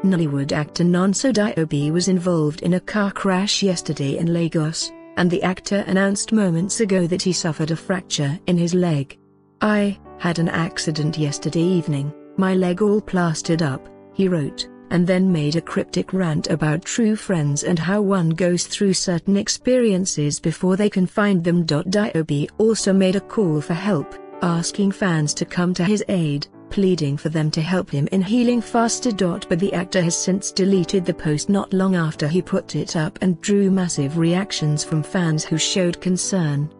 Nollywood actor Nonso Diobi was involved in a car crash yesterday in Lagos, and the actor announced moments ago that he suffered a fracture in his leg. "I had an accident yesterday evening, my leg all plastered up," he wrote, and then made a cryptic rant about true friends and how one goes through certain experiences before they can find them. Diobi also made a call for help, asking fans to come to his aid, pleading for them to help him in healing faster. But the actor has since deleted the post not long after he put it up and drew massive reactions from fans who showed concern.